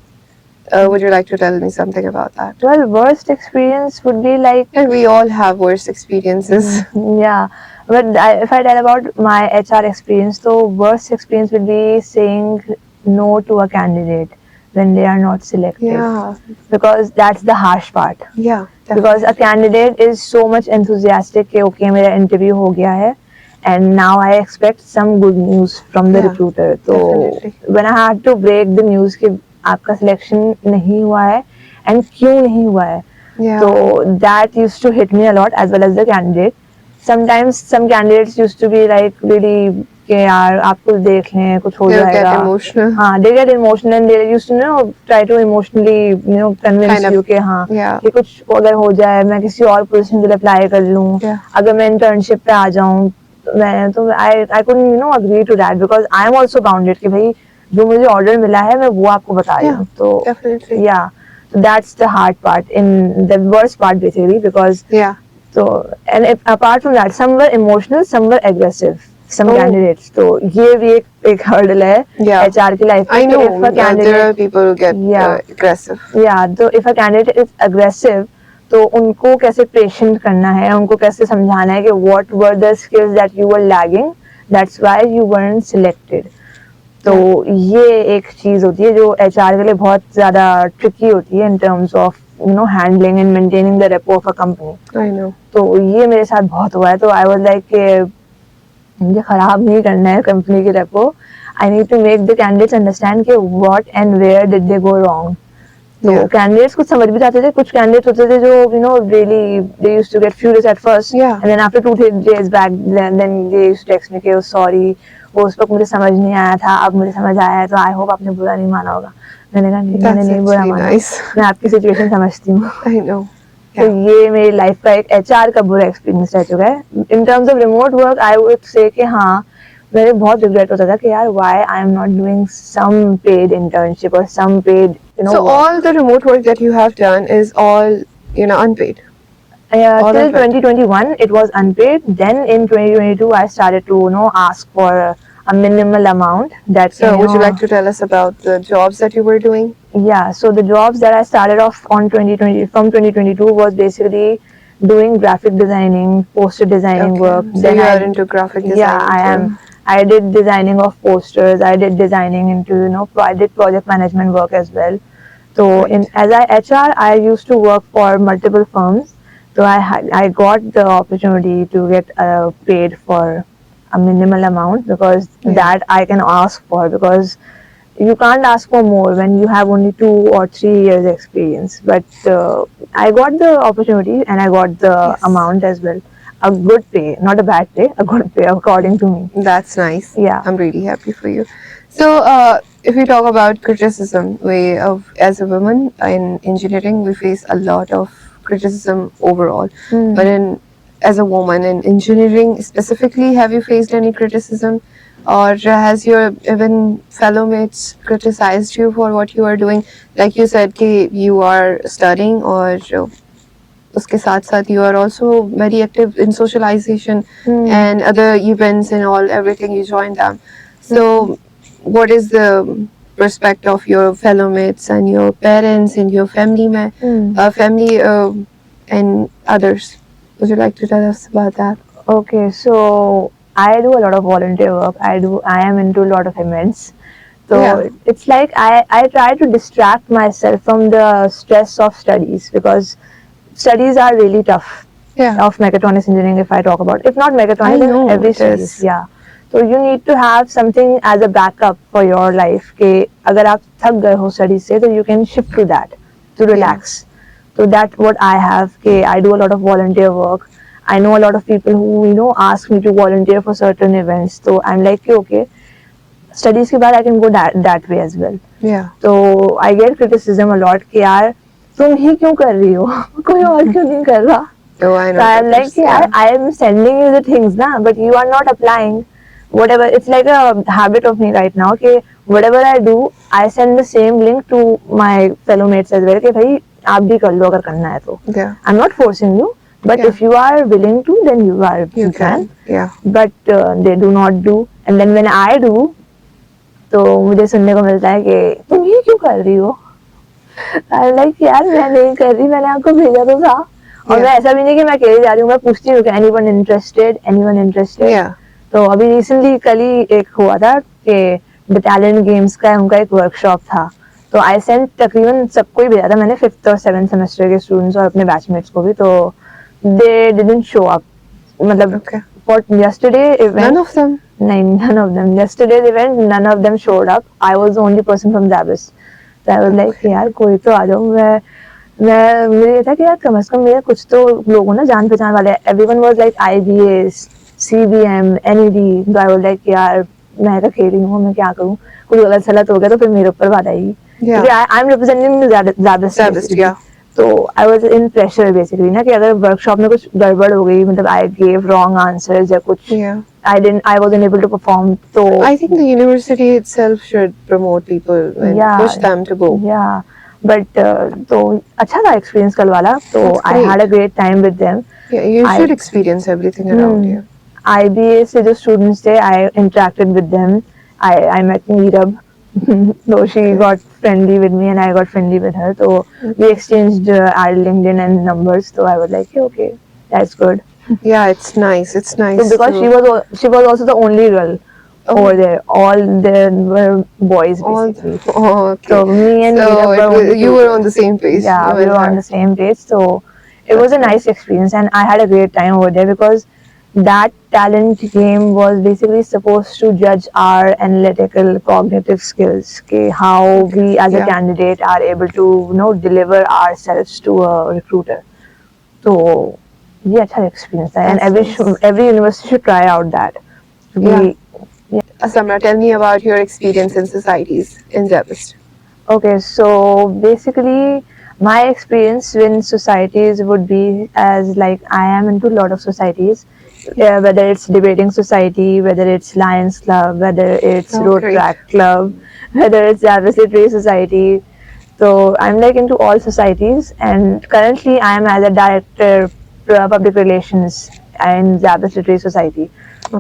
Speaker 1: would you like to tell me something about that?
Speaker 2: Well, worst experience would be like,
Speaker 1: and we all have worst experiences.
Speaker 2: Yeah, but if I tell about my HR experience, so worst experience would be saying no to a candidate when they are not selected.
Speaker 1: Yeah.
Speaker 2: Because that's the harsh part.
Speaker 1: Yeah. Definitely.
Speaker 2: Because a candidate is so much enthusiastic कि okay मेरा interview हो गया है, and now I expect some good news from the recruiter. So when I had to break the news कि आपका selection नहीं हुआ है and क्यों नहीं हुआ है, so that used to hit me a lot, as well as the candidate. Sometimes some candidates used to be like really कि यार आप कुछ देख लें कुछ हो जाएगा, हाँ they get emotional and they used to try to emotionally convince you कि हाँ कि कुछ अगर हो जाए मैं किसी और पोजीशन के लिए अप्लाई कर लूँ, अगर मैं इंटर्नशिप पे आ जाऊँ, मैं तो I couldn't agree to that, because I am also bounded कि भाई जो मुझे ऑर्डर मिला है मैं वो आपको बता रही हूँ, तो yeah, so that's the hard part, in the worst part basically, because so and apart from that some were emotional, some were aggressive, some candidates, तो ये भी एक hurdle है HR की life में.
Speaker 1: I know there are people who get aggressive.
Speaker 2: Yeah, so if a candidate is aggressive, तो उनको कैसे patient करना है, उनको कैसे समझाना है कि what were the skills that you were lagging, that's why you weren't selected. तो ये एक चीज होती है जो HR के लिए बहुत ज्यादा tricky होती है in terms of handling and maintaining the repo of a company.
Speaker 1: I know.
Speaker 2: तो ये मेरे साथ बहुत हुआ है, तो I was like कि मुझे खराब नहीं करना है कंपनी की repo, I need to make the candidates understand कि what and where did they go wrong. तो candidates कुछ समझ भी जाते थे, कुछ candidates होते थे जो really they used to get furious at first, and then after 2-3 days back then they used to text me कि oh sorry वो उस वक्त मुझे समझ नहीं आया था, अब मुझे समझ आया है, तो I hope आपने बुरा नहीं माना होगा. मैंने कहा मैंने नहीं बुरा माना, मैं आपकी सिचुएशन समझती हूँ.
Speaker 1: I know.
Speaker 2: तो ये मेरी लाइफ का एक HR का बुरा एक्सपीरियंस रह चुका है. In terms of remote work I would say कि हाँ मेरे बहुत रिग्रेट होता था कि यार why I am not doing some paid internship or some paid
Speaker 1: so work. All the remote work that you have done is all unpaid.
Speaker 2: Till 2021 it was unpaid. Then in 2022 I started to ask for a minimal amount. That
Speaker 1: so would you like to tell us about the jobs that you were doing?
Speaker 2: Yeah, so the jobs that I started off on 2022 was basically doing graphic designing, poster designing work.
Speaker 1: So then you are into graphic design.
Speaker 2: Yeah, I am. I did designing of posters. I did designing into I did project management work as well. So as HR, I used to work for multiple firms. So I got the opportunity to get paid for a minimal amount, because that I can ask for, because you can't ask for more when you have only 2 or 3 years experience. But I got the opportunity and I got the amount as well. A good pay, not a bad pay, a good pay according to me.
Speaker 1: That's nice.
Speaker 2: Yeah,
Speaker 1: I'm really happy for you. So if we talk about criticism, as a woman in engineering, we face a lot of criticism overall. But as a woman in engineering specifically, have you faced any criticism? Or has your even fellow mates criticized you for what you are doing? Like you said, कि you are studying, or उसके साथ साथ you are also very active in socialization and other events and everything you join them. So what is the perspective of your fellow mates and your parents and your family and others? Would you like to tell us about that?
Speaker 2: Okay, so I do a lot of volunteer work. I am into a lot of events. So it's like I try to distract myself from the stress of studies, because studies are really tough. Of mechatronics engineering, if I talk about, if not mechatronics, then every studies. Yeah. So you need to have something as a backup for your life. कि अगर आप थक गए हो studies से, तो you can shift to that to relax. So that's what I have. कि I do a lot of volunteer work. I know a lot of people who ask me to volunteer for certain events. So I'm like, okay, studies के बाद I can go that way as well. So I get criticism a lot कि यार तुम ही क्यों कर रही हो, कोई और क्यों नहीं कर रहा. So I'm like, yeah, I am sending you the things, na, but you are not applying. Whatever, it's like a habit of me right now. कि whatever I do, I send the same link to my fellow mates as well. कि भाई आप भी कर लो अगर करना है तो. I'm not forcing you, but if you are willing to, then you can. But they do not do, and then when I do, तो मुझे सुनने को मिलता है कि तुम ये क्यों कर रही हो. I'm like, यार मैं नहीं कर रही, मैंने आपको भेजा तो था. और मैं ऐसा भी नहीं कि मैं अकेले जा रही हूँ, मैं पूछती हूँ कि anyone interested. तो अभी रिसेंटली कल ही एक हुआ था कि बटालियन गेम्स का उनका एक वर्कशॉप था, तो आई सेंट तकरीबन सबको ही भेजा था मैंने, 5th और 7th सेमेस्टर के स्टूडेंट्स और अपने बैचमेट्स को भी. तो दे डिडंट शो अप, मतलब for yesterday event, none of them. Yesterday's event, none of them showed up. I was the only person from ZABIST. So I was like, यार कोई तो आ जाओ. मैं मुझे था कि यार कम से कम मेरे कुछ तो लोग हो ना जान पहचान वाले. Everyone was like IBS, CBM, NED. So I was like, यार मैं अकेली हूँ, मैं क्या करूँ, कुछ गलत सलत हो गया तो फिर मेरे ऊपर बात आएगी. I'm representing ZABIST. तो I was in pressure basically ना कि अगर वर्कशॉप में कुछ गड़बड़ हो गई, मतलब I gave wrong answers या कुछ, I wasn't able to perform. So
Speaker 1: I think the university itself should promote people and push them to go.
Speaker 2: But तो अच्छा था experience कल वाला. So I had a great time with them.
Speaker 1: You should experience everything around you.
Speaker 2: IBA से जो students थे, I interacted with them. I met Meerab. So she got friendly with me and I got friendly with her. So we exchanged our LinkedIn and numbers. So I was like, okay, that's good.
Speaker 1: Yeah, it's nice. It's nice.
Speaker 2: So because she was also the only girl over there. All there were boys basically. So me and
Speaker 1: you were on the same page.
Speaker 2: Yeah, we were on the same page. So it was a nice experience and I had a great time over there, because that talent game was basically supposed to judge our analytical cognitive skills, okay, how we as a candidate are able to deliver ourselves to a recruiter. So yeah, it's an experience, and every university should try out that.
Speaker 1: Samra, tell me about your experience in societies in ZABIST.
Speaker 2: Okay, so basically my experience in societies would be as like I am into a lot of societies. Whether it's debating society, whether it's Lions Club, whether it's Road Track Club, whether it's ZABIST Literary Society. So I'm like into all societies, and currently I am as a director public relations in ZABIST Literary Society.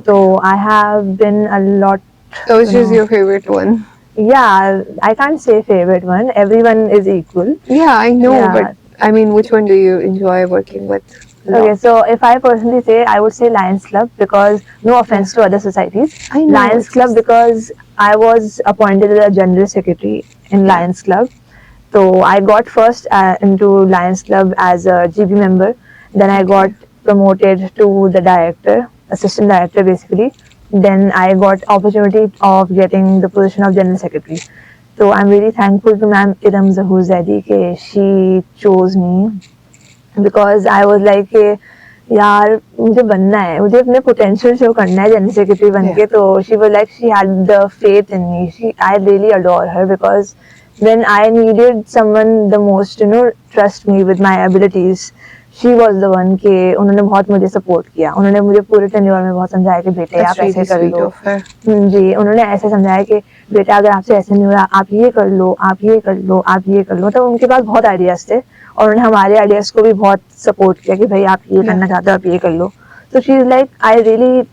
Speaker 2: So I have been a lot.
Speaker 1: So which is your favorite one?
Speaker 2: Yeah, I can't say favorite one. Everyone is equal.
Speaker 1: Yeah, I know, but I mean, which one do you enjoy working with?
Speaker 2: Okay, so if I personally say, I would say Lions Club, because no offense to other societies.
Speaker 1: I know,
Speaker 2: Lions Club because I was appointed as a general secretary in Lions Club. So I got first into Lions Club as a GB member. Then I got promoted to the director, assistant director basically. Then I got opportunity of getting the position of general secretary. So I'm really thankful to Ma'am Idam Zahur Zaidi कि she chose me. Because I was like यार मुझे बनना है, मुझे अपने potential show करना है general secretary बन के. तो she was like, she had the faith in me. I really adore her, because when I needed someone the most, trust me with my abilities, she was the one कि उन्होंने बहुत मुझे support किया. उन्होंने मुझे पूरे tenure में बहुत समझाया कि बेटे आप ऐसे कर लो. जी, उन्होंने ऐसे समझाया कि बेटा अगर आपसे ऐसे नहीं हो रहा, आप ये कर लो, आप ये कर लो, आप ये कर लो. तो उनके पास बहुत आइडियाज थे और उन्होंने हमारे आइडियाज को भी बहुत सपोर्ट किया कि भाई आप ये करना चाहते हो, आप ये कर लो. So she is like, I really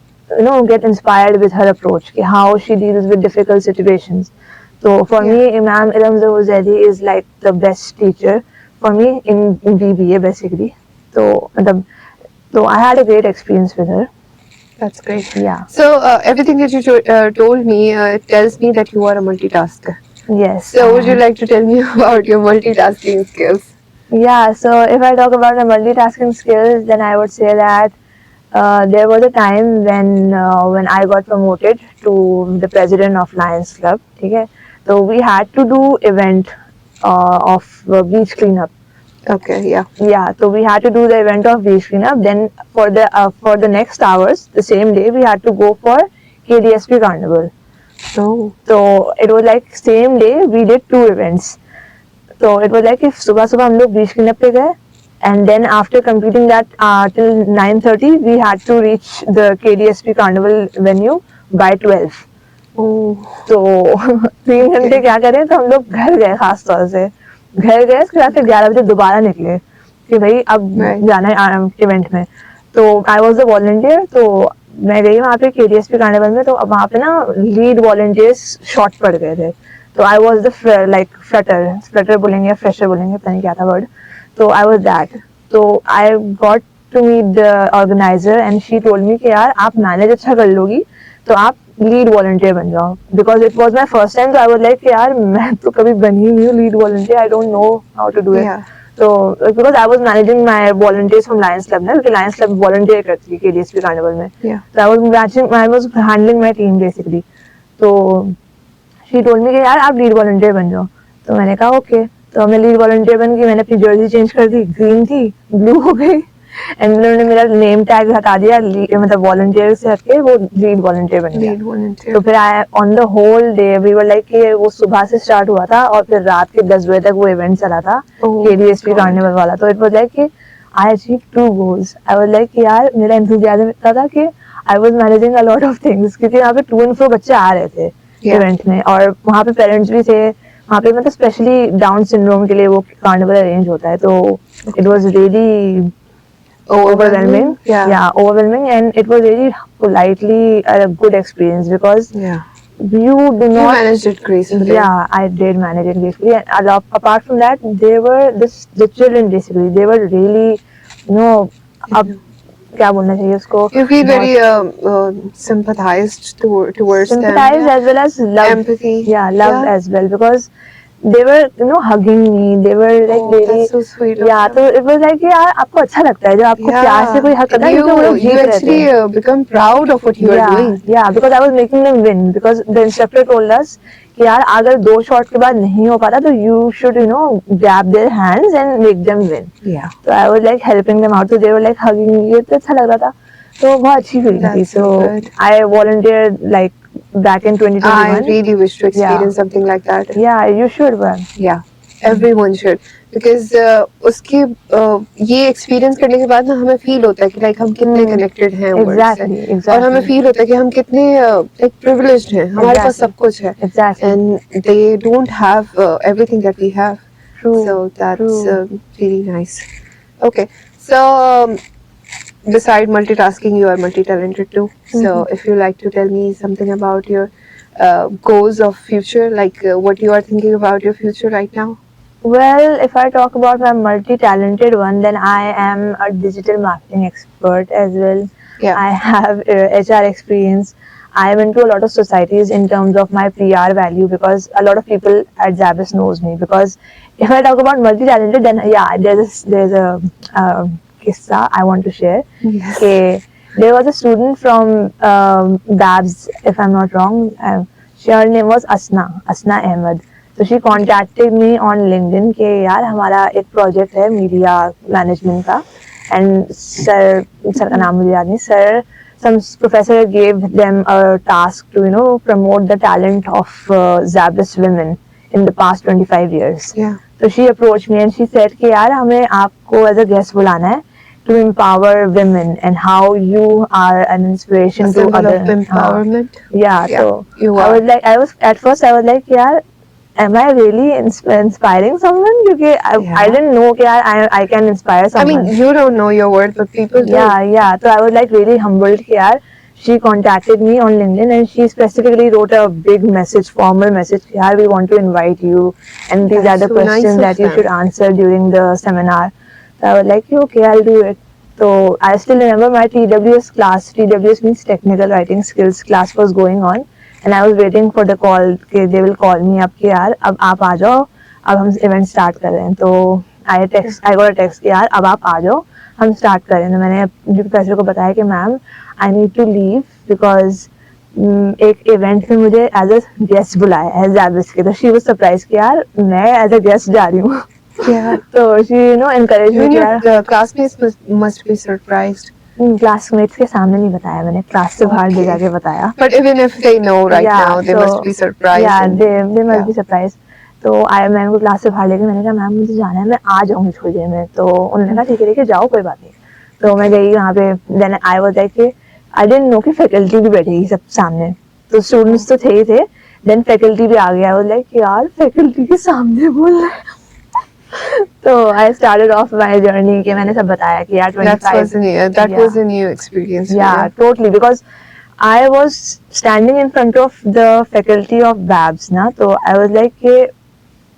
Speaker 2: get inspired with her approach कि how she deals with difficult situations. So for me, Imam Ilham Zahur Zaidi is like the best teacher for me in BBA basically. So I had a great experience with her.
Speaker 1: That's great.
Speaker 2: Yeah.
Speaker 1: So everything that you told me tells me that you are a multitasker.
Speaker 2: Yes.
Speaker 1: So would you like to tell me about your multitasking skills?
Speaker 2: Yeah, so if I talk about my multitasking skills, then I would say that there was a time when I got promoted to the president of Lions Club. Okay, so we had to do event of beach cleanup.
Speaker 1: Okay, yeah.
Speaker 2: Yeah, so we had to do the event of beach cleanup. Then for the next hours, the same day, we had to go for KDSP carnival.
Speaker 1: Oh.
Speaker 2: So it was like same day we did two events. So it was like if सुबह सुबह हम लोग beach cleanup पे गए, and then after completing that till 9:30 we had to reach the KDSP carnival venue by 12. तो 3 घंटे क्या करें, तो हम लोग घर गए, खास तौर से घर गए, उसके बाद फिर 11 बजे दोबारा निकले कि भाई अब जाना है इवेंट में. तो आई वॉज द वॉलंटियर, तो मैं गई वहाँ पे KDSP कार्निवल में. तो वहाँ पे ना लीड वॉलंटियर्स शॉर्ट पड़ गए थे. तो I was the like Flutter बोलेंगे, फ्रेशर बोलेंगे, पता नहीं क्या था वर्ड. तो आई वॉज दैट. तो I got to meet the organiser and she told me कि यार आप मैनेज अच्छा कर लोगी तो आप लीड वॉलंटियर बन जाओ. Because it was my first time. तो आई वॉज लाइक यार मैं तो कभी बनी नहीं हूँ lead volunteer, I don't know how to do it. तो because I was managing my volunteers from Lions Club ना, क्योंकि लायंस क्लब वॉलंटियर करती है KDSP कार्निवल में. तो I was handling my team basically. तो शी टोल्ड मी कि यार आप लीड वॉलंटियर बन जाओ. तो मैंने कहा ओके. तो मैं लीड वॉलंटियर बन गई. मैंने अपनी जर्सी चेंज कर दी, ग्रीन थी ब्लू हो गई, एंड उन्होंने मेरा नेम टैग हटा दिया, मतलब वॉलंटियर से हटके वो लीड वॉलंटियर बन गया. तो फिर I on the whole day we were like कि वो सुबह से स्टार्ट हुआ था और फिर रात के 10 बजे तक वो इवेंट चला था KDSP कार्निवल वाला. तो इट वाज लाइक कि I achieve 2 goals. I was like कि यार मेरा एंथुसियाज्म इतना था कि I was managing a lot of things, क्योंकि यहाँ पे टू एंड फ्रो बच्चे आ रहे थे इवेंट में, और वहाँ पे पेरेंट्स भी थे वहाँ पे. मतलब स्पेशली डाउन सिंड्रोम के लिए वो कार्निवल अरेंज होता है. तो it was really overwhelming. Overwhelming, and it was really politely a good experience because you do not. You
Speaker 1: managed it gracefully.
Speaker 2: Yeah, I did manage it gracefully. And apart from that, they were the children basically. They were really, you know, up. क्या बोलना चाहिए उसको?
Speaker 1: You feel very sympathized towards
Speaker 2: sympathized
Speaker 1: them.
Speaker 2: As well as love.
Speaker 1: Empathy.
Speaker 2: Yeah, love as well, because they were, you know, hugging me. They were like really.
Speaker 1: That's so sweet.
Speaker 2: Yeah, so it was like यार आपको अच्छा लगता है जब आपको प्यार से कोई हक करता है, क्योंकि वो लोग जीत रहे थे.
Speaker 1: You actually become proud of what you are doing.
Speaker 2: Yeah, because I was making them win. Because the instructor told us कि यार अगर 2 शॉट के बाद नहीं हो पाता तो you should, you know, grab their hands and make them win.
Speaker 1: Yeah.
Speaker 2: So I was like helping them out. So they were like hugging me. तो अच्छा लग रहा था. तो बहुत अच्छी फीलिंग थी. So I volunteered like back in 2021.
Speaker 1: I really wish to experience something like that.
Speaker 2: Yeah, you should.
Speaker 1: Yeah, everyone should. Because उसके ये एक्सपीरियंस करने के बाद ना हमें फील होता है कि लाइक हम कितने कनेक्टेड हैं
Speaker 2: exactly.
Speaker 1: और हमें फील होता है कि हम कितने लाइक प्रिविलेज्ड हैं, हमारे पास सब कुछ है. And they don't have everything that we have. So that's really nice. Okay, so beside multitasking, you are multi-talented too. So if you like to tell me something about your goals of future, like what you are thinking about your future right now.
Speaker 2: Well, if I talk about my multi-talented one, then I am a digital marketing expert as well.
Speaker 1: Yeah.
Speaker 2: I have HR experience. I am into a lot of societies in terms of my PR value, because a lot of people at ZABIST knows me. Because if I talk about multi-talented, then yeah, there's a kissa I want to share.
Speaker 1: Yes.
Speaker 2: Okay, there was a student from BABS, if I'm not wrong. Her name was Asna Ahmed. So she contacted me on LinkedIn कि यार हमारा एक project है media management का, and sir का नाम मुझे याद नहीं. Sir some professor gave them a task to, you know, promote the talent of ZABIST women in the past 25 years.
Speaker 1: Yeah.
Speaker 2: So she approached me and she said कि यार हमें आपको as a guest बुलाना है to empower women and how you are an inspiration to other.
Speaker 1: Empowerment.
Speaker 2: Yeah. So
Speaker 1: you are.
Speaker 2: At first I was like यार am I really inspiring someone? Because I didn't know that I can inspire someone.
Speaker 1: I mean, you don't know your worth, but people do.
Speaker 2: Yeah. So I was like really humbled that she contacted me on LinkedIn and she specifically wrote a big message, formal message. Yeah, we want to invite you, and these are the questions that you should answer during the seminar. So I was like, okay, I'll do it. So I still remember my TWS class. TWS means Technical Writing Skills class was going on, and I was waiting for the call. They will call me up कि यार अब आप आ जाओ, अब हम event start कर रहे हैं. तो I got a text कि यार अब आप आ जाओ, हम start कर रहे हैं. तो मैंने प्रोफेसर को बताया कि ma'am I need to leave because एक इवेंट में मुझे एज अ गेस्ट बुलाया है ZABFM के. तो शी वाज सरप्राइज कि यार मैं एज अ गेस्ट जा रही हूँ. तो she encouraged me.
Speaker 1: Your classmates must be surprised.
Speaker 2: Classmates के सामने नहीं बताया मैंने, क्लास से बाहर ले जाके बताया.
Speaker 1: But even if they know right now, they must be surprised.
Speaker 2: Yeah, they must be surprised. तो मैम को क्लास से बाहर लेके मैंने कहा मैम मुझे जाना है, मैं आ जाऊंगी थोड़ी देर में. तो उन्होंने कहा ठीक है जाओ कोई बात नहीं. तो मैं गई वहाँ पे. Then I was like I didn't know कि फैकल्टी भी बैठेगी सब सामने. तो स्टूडेंट्स तो थे ही थे. देन फैकल्टी भी आ गया. आई वाज लाइक यार फैकल्टी के सामने बोल रहा है. तो I started off my journey कि मैंने सब बताया कि यार 25
Speaker 1: that was a new experience.
Speaker 2: Yeah, totally, because I was standing in front of the faculty of BABS na. So I was like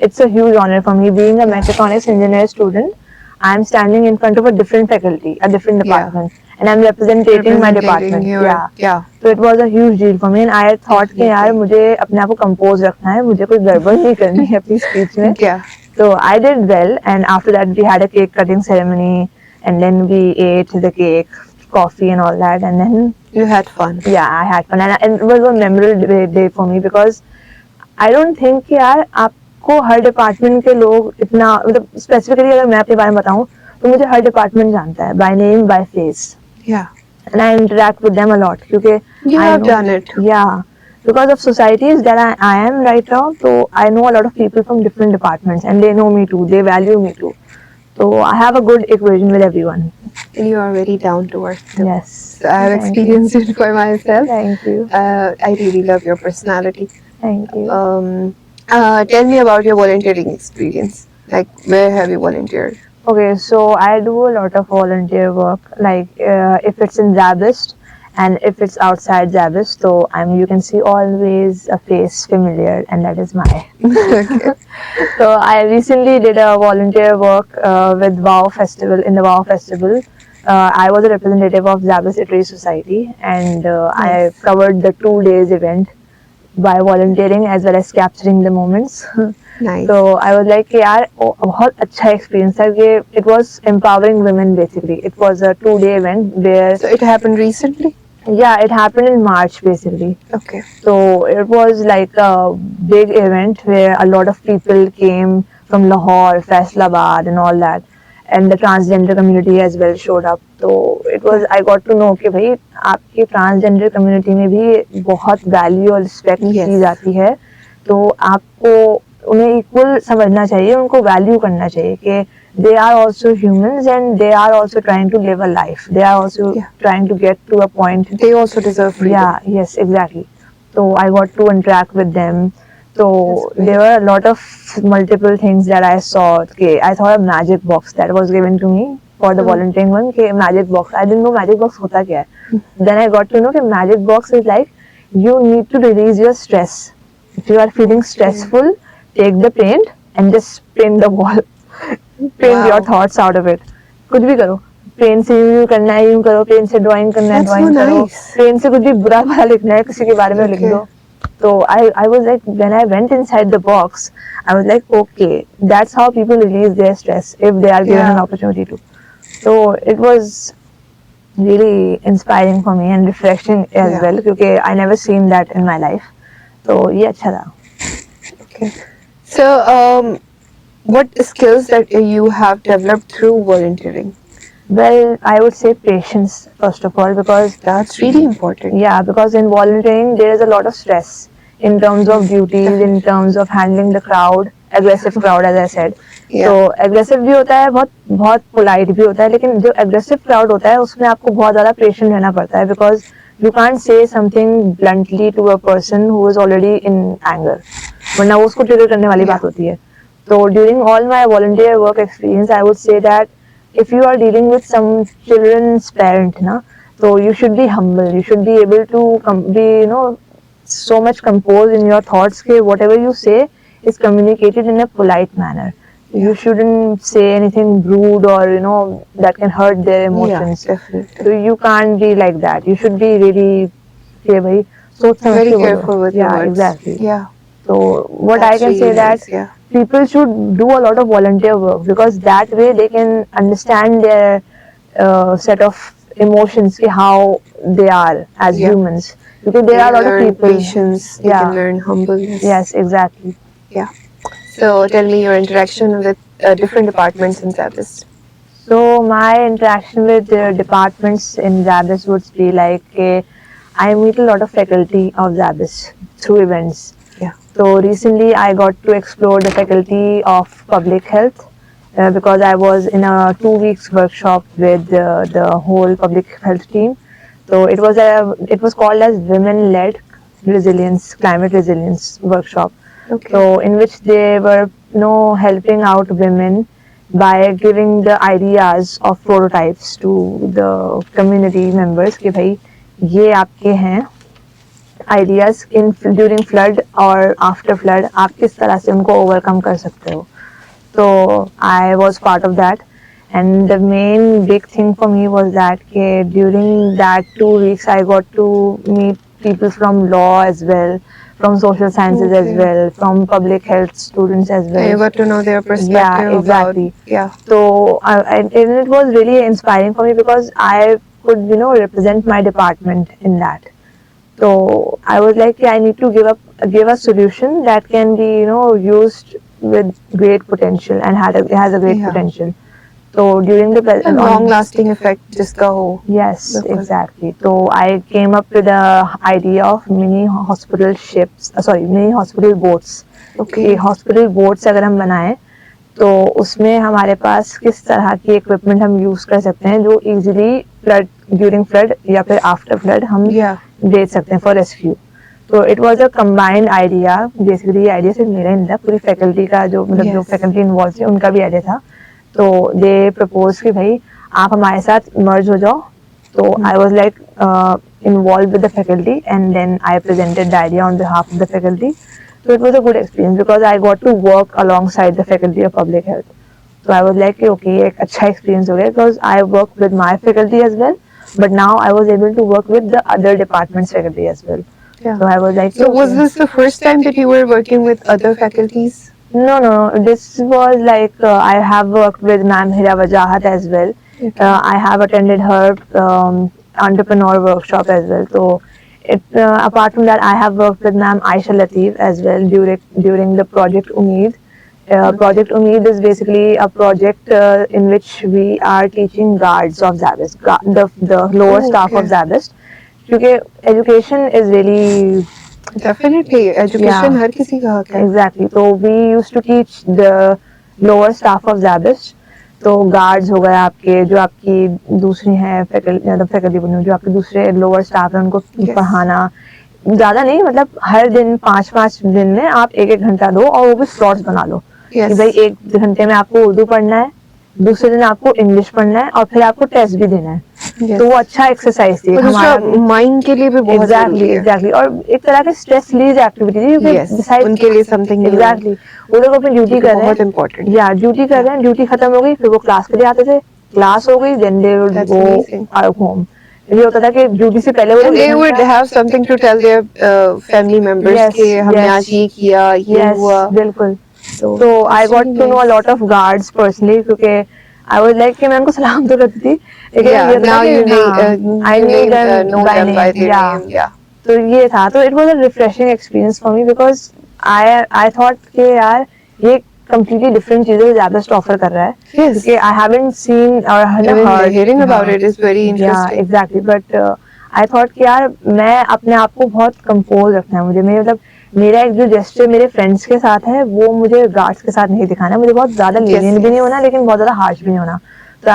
Speaker 2: it's a huge honor for me being a mechatronics engineer student. I'm standing in front of a different faculty, a different department, and I'm representing my department. Yeah. So it was a huge deal for me, and I thought कि यार मुझे अपने आप को compose रखना है, मुझे कोई गड़बड़ नहीं करनी है अपनी speech में. So I did well, and after that we had a cake cutting ceremony, and then we ate the cake, coffee and all that, and then
Speaker 1: you had fun.
Speaker 2: Yeah, I had fun, and it was a memorable day for me because I don't think कि यार आपको हर department के लोग इतना मतलब specifically अगर मैं अपने बारे में बताऊं तो मुझे हर डिपार्टमेंट जानता है by name by face.
Speaker 1: Yeah.
Speaker 2: And I interact with them a lot क्योंकि
Speaker 1: you have done it.
Speaker 2: Yeah. Because of societies that I am right now, so I know a lot of people from different departments and they know me too, they value me too. So I have a good equation with everyone.
Speaker 1: And you are very down to earth too.
Speaker 2: Yes.
Speaker 1: So I have experienced it for myself.
Speaker 2: Thank you.
Speaker 1: I really love your personality.
Speaker 2: Thank you.
Speaker 1: Tell me about your volunteering experience. Like, where have you volunteered?
Speaker 2: Okay, so I do a lot of volunteer work. Like, if it's in ZABIST, and if it's outside ZABIST, so you can see always a face familiar, and that is my.
Speaker 1: Okay.
Speaker 2: So I recently did a volunteer work with WOW Festival. In the WOW Festival, I was a representative of ZABIST Literary Society, and I covered the 2 days event by volunteering as well as capturing the moments.
Speaker 1: Nice.
Speaker 2: So I was like, यार बहुत अच्छा experience था कि it was empowering women basically. It was a 2-day event where.
Speaker 1: So it happened recently?
Speaker 2: Yeah, it happened in March basically.
Speaker 1: Okay.
Speaker 2: So it was like a big event where a lot of people came from Lahore, Faisalabad and all that, and the transgender community as well showed up. So it was, I got to know कि भाई आपकी transgender community में भी बहुत value और respect की जाती है. तो आपको उन्हें equal समझना चाहिए, उनको value करना चाहिए कि they are also humans and they are also trying to live a life. They are also trying to get to a point.
Speaker 1: They also deserve freedom.
Speaker 2: Yeah, yes, exactly. So I got to interact with them. So there were a lot of multiple things that I saw. Okay, I saw a magic box that was given to me for the volunteering one. Okay, magic box. I didn't know magic box होता क्या है. Then I got to know that magic box is like you need to release your stress. If you are feeling stressful, take the paint and just paint the wall. Paint your thoughts out of it. कुछ भी करो. Pen से यूं करना है, यूं करो. Pen से ड्राइंग करना है, ड्राइंग करो. पेन से कुछ भी बुरा भला लिखना है, किसी के बारे में लिख दो. So I was like, when I went inside the box, I was like, okay, that's how people release their stress if they are given an opportunity to. So it was really inspiring for me and refreshing as well because I never seen that in my life. So ये अच्छा था.
Speaker 1: Okay. So what skills that you have developed through volunteering?
Speaker 2: Well, I would say patience first of all because
Speaker 1: that's really important.
Speaker 2: Yeah, because in volunteering there is a lot of stress in terms of duties, in terms of handling the crowd, aggressive crowd as I said. तो aggressive भी होता है, बहुत polite भी होता है, लेकिन जो aggressive crowd होता है उसमें आपको बहुत ज़्यादा patient रहना पड़ता है because you can't say something bluntly to a person who is already in anger, वरना वो उसको trigger करने वाली बात होती है. So during all my volunteer work experience, I would say that if you are dealing with some children's parent, na, so you should be humble. You should be able to be, so much composed in your thoughts that whatever you say is communicated in a polite manner. You shouldn't say anything rude or that can hurt their emotions.
Speaker 1: Yeah, definitely.
Speaker 2: So you can't be like that. You should be really भाई सोच समझ
Speaker 1: Very
Speaker 2: के बोलो.
Speaker 1: careful with your
Speaker 2: Yeah,
Speaker 1: words.
Speaker 2: exactly.
Speaker 1: Yeah,
Speaker 2: So what I
Speaker 1: that's
Speaker 2: can say
Speaker 1: really
Speaker 2: that
Speaker 1: nice. Yeah.
Speaker 2: people should do a lot of volunteer work because that way they can understand their set of emotions how they are as
Speaker 1: Yeah.
Speaker 2: humans because
Speaker 1: They
Speaker 2: there are a
Speaker 1: can
Speaker 2: lot of
Speaker 1: learn
Speaker 2: people.
Speaker 1: patience. They can
Speaker 2: Yeah.
Speaker 1: learn humbleness.
Speaker 2: Yes, exactly.
Speaker 1: Yeah. So tell me your interaction with different departments in ZABIST.
Speaker 2: So my interaction with the departments in ZABIS would be like I meet a lot of faculty of ZABIS through events.
Speaker 1: Yeah.
Speaker 2: So recently I got to explore the faculty of public health because I was in a 2 weeks workshop with the whole public health team. So it was called as Women Led Resilience Climate Resilience workshop.
Speaker 1: Okay.
Speaker 2: So in which they were helping out women by giving the ideas of prototypes to the community members कि भाई ये आपके हैं ideas in during flood और after flood आप किस तरह से उनको overcome कर सकते हो. So I was part of that. And the main big thing for me was that during that 2 weeks I got to meet people from law as well, from social sciences as
Speaker 1: Okay.
Speaker 2: well, from public health students as well.
Speaker 1: And you got to know their perspective.
Speaker 2: Yeah, exactly.
Speaker 1: About, yeah.
Speaker 2: So and it was really inspiring for me because I could represent my department in that. So I was like, I need to give a solution that can be used with great potential and has a great
Speaker 1: Yeah.
Speaker 2: potential. So during the
Speaker 1: A long lasting effect जिसका हो.
Speaker 2: yes,
Speaker 1: बिल्कुल.
Speaker 2: exactly. So I came up with the idea of mini hospital ships, mini hospital boats.
Speaker 1: Okay.
Speaker 2: कि hospital boats अगर हम बनाएं तो उसमें हमारे पास किस तरह की इक्विपमेंट हम यूज कर सकते हैं जो इजीली फ्लड ड्यूरिंग फ्लड या फिर आफ्टर फ्लड हम
Speaker 1: Yeah.
Speaker 2: भेज सकते हैं फॉर रेस्क्यू. तो it was a combined idea. Basically ये आइडिया सिर्फ मेरा नहीं था, पूरी फैकल्टी का जो मतलब जो
Speaker 1: Yes.
Speaker 2: फैकल्टी इन्वॉल्व थे उनका भी आइडिया था. तो दे प्रपोज कि भाई आप हमारे साथ मर्ज हो जाओ. तो I was like involved with the faculty and then I presented the idea on behalf of the faculty. So it was a good experience because I got to work alongside the faculty of public health. So I was like, okay, एक अच्छा experience हो गया because I worked with my faculty as well, but now I was able to work with the other departments faculty as well.
Speaker 1: Yeah.
Speaker 2: So I was like,
Speaker 1: So was
Speaker 2: okay.
Speaker 1: this the first time that you were working with other faculties?
Speaker 2: No, no, no. This was like I have worked with Ma'am Hira Wajahat as well.
Speaker 1: Okay.
Speaker 2: I have attended her entrepreneur workshop as well. So apart from that, I have worked with Ma'am Aisha Latif as well during the project Umeed. Project Umeed is basically a project in which we are teaching guards of ZABIST, the lower staff of ZABIST. Because education is really
Speaker 1: Definitely. Education हर किसी का हक है.
Speaker 2: exactly. So we used to teach the lower staff of ZABIST. तो guards हो गए आपके जो आपकी दूसरी हैं फैकल्टी बनी हुई जो आपके दूसरे लोअर स्टाफ हैं उनको पढ़ाना ज्यादा नहीं मतलब हर दिन 5-5 दिन में आप 1-1 घंटा दो और वो भी स्लॉट्स बना लो कि भाई 1 घंटे में आपको उर्दू पढ़ना है, दूसरे दिन आपको इंग्लिश पढ़ना है और फिर आपको टेस्ट भी देना है. तो वो अच्छा एक्सरसाइज थी
Speaker 1: हमारा माइंड के लिए भी बहुत जरूरी है.
Speaker 2: एग्जैक्टली और एक तरह के स्ट्रेस रिलीज एक्टिविटी थी
Speaker 1: उनके लिए समथिंग
Speaker 2: एग्जैक्टली. वो लोग अपनी ड्यूटी कर रहे हैं,
Speaker 1: बहुत इम्पोर्टेंट.
Speaker 2: या ड्यूटी कर रहे हैं, ड्यूटी खत्म हो गई फिर वो क्लास के लिए आते थे, क्लास हो गई then they would go home. ये होता था कि ड्यूटी से पहले वो
Speaker 1: they would have something to tell their family members कि हमने आज ये किया ये हुआ.
Speaker 2: बिल्कुल. So I got to know a lot of guards personally क्योंकि I was like कि मैं उनको सलाम तो करती थी.
Speaker 1: Yeah, now you know them by their name. Yeah.
Speaker 2: तो ये था तो it was a refreshing experience for me because I thought कि यार ये completely different चीजें ZABIST offer कर रहा है.
Speaker 1: Yes.
Speaker 2: क्योंकि I haven't seen or heard.
Speaker 1: Hearing about it is very interesting.
Speaker 2: Yeah, exactly. But I thought कि यार मैं अपने आप को बहुत कंपोज रखना है मुझे. मैं मतलब मेरा एक जो जेस्चर मेरे फ्रेंड्स के साथ है वो मुझे गार्ड्स के साथ नहीं दिखाना. मुझे बहुत ज्यादा lenient भी नहीं होना लेकिन बहुत ज्यादा हार्श भी नहीं होना. तो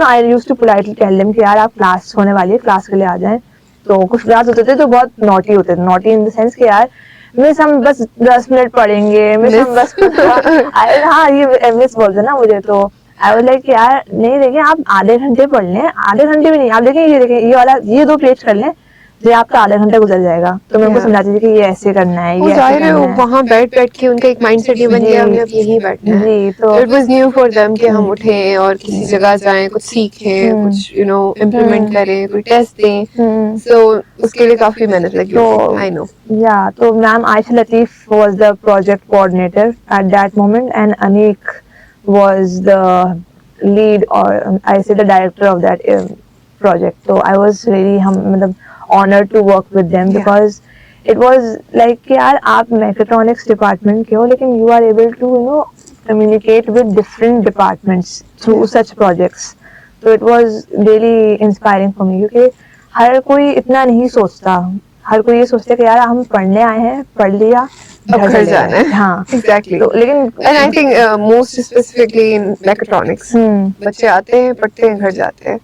Speaker 2: I used to politely tell them कि यार आप क्लास होने वाली है, क्लास के लिए आ जाएं. तो कुछ क्लास होते थे तो बहुत नॉटी होते थे. नॉटी इन द सेंस कि यार मिस हम बस 10 मिनट पढ़ेंगे, मिस हम बस हाँ ये मिस बोलते ना मुझे. तो आई वाज लाइक यार नहीं देखिए आप आधे घंटे पढ़ लें, आधे घंटे भी नहीं आप देखें ये 2 पेज कर लें ये आपका आधा घंटा गुजर जाएगा, तो मैं उनको समझाती थी कि ये ऐसे करना है, ये ऐसे करना है।
Speaker 1: वहाँ बैठ के उनका एक माइंडसेट ये बन गया, हमें अब यहीं बैठना है।
Speaker 2: जी, तो
Speaker 1: it was new for them कि हम उठें और किसी जगह जाएं, कुछ सीखें, कुछ इम्प्लीमेंट करें, कोई टेस्ट दें। सो उसके लिए काफी मेहनत लगी होगी, आई नो।
Speaker 2: या तो ma'am Ayesha Latif was the project coordinator at that moment and Aneeq was the lead or I say the director of that project. So I was really honored to work with them because it was like कि यार आप mechatronics department के हो लेकिन you are able to communicate with different departments through such projects. So it was really inspiring for me क्योंकि हर कोई इतना नहीं सोचता, हर कोई ये सोचता है कि यार हम पढ़ने आए हैं, पढ़ लिया,
Speaker 1: घर जाना है।
Speaker 2: हाँ,
Speaker 1: exactly.
Speaker 2: तो लेकिन
Speaker 1: and I think most specifically in mechatronics बच्चे आते हैं, पढ़ते हैं, घर जाते हैं।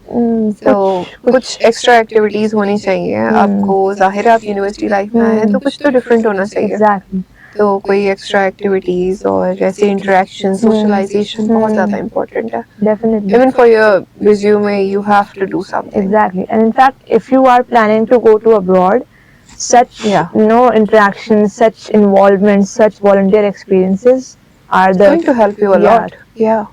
Speaker 1: तो कुछ एक्स्ट्रा एक्टिविटीज होनी चाहिए आपको, जाहिर है आप यूनिवर्सिटी लाइफ में आए हैं तो कुछ तो डिफरेंट होना चाहिए।
Speaker 2: Exactly.
Speaker 1: तो कोई एक्स्ट्रा एक्टिविटीज और ऐसे इंटरेक्शन, सोशलाइजेशन बहुत ज्यादा इम्पोर्टेंट है।
Speaker 2: Definitely.
Speaker 1: Even for your resume, you have to do something.
Speaker 2: Exactly. And in fact, if you are planning to go to abroad, such interactions, such involvement, such volunteer experiences are the
Speaker 1: going to help you a lot. Yeah.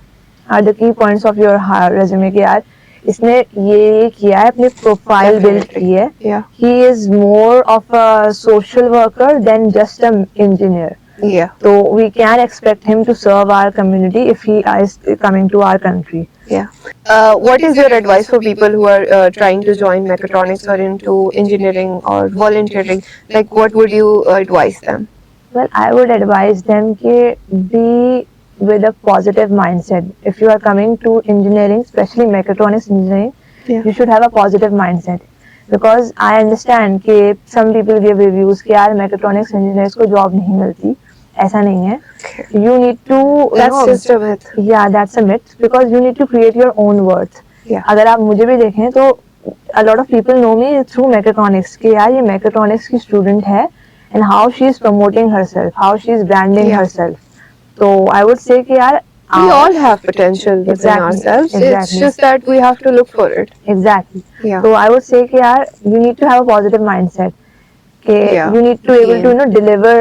Speaker 2: Are the key points of your resume कि यार इसने ये किया है, अपनी profile build की है. He is more of a social worker than just an engineer.
Speaker 1: Yeah.
Speaker 2: So we can expect him to serve our community if he is coming to our country.
Speaker 1: Yeah. What is your advice for people who are trying to join mechatronics or into engineering or volunteering? Like, what would you advise them?
Speaker 2: Well, I would advise them to be with a positive mindset. If you are coming to engineering, especially mechatronics engineering, you should have a positive mindset. Because I understand that some people give reviews कि यार mechatronics engineers को job नहीं मिलती, ऐसा नहीं है. You need to.
Speaker 1: That's just a myth.
Speaker 2: Yeah, that's a myth because you need to create your own worth.
Speaker 1: Yeah.
Speaker 2: अगर आप मुझे भी देखें तो a lot of people know me through mechatronics कि यार ये mechatronics की student है and how she is promoting herself, how she is branding herself. So I would say कि यार
Speaker 1: we all have potential within ourselves. It's just that we have to look for it.
Speaker 2: Exactly.
Speaker 1: Yeah.
Speaker 2: So I would say कि यार you need to have a positive mindset. You need to be able to deliver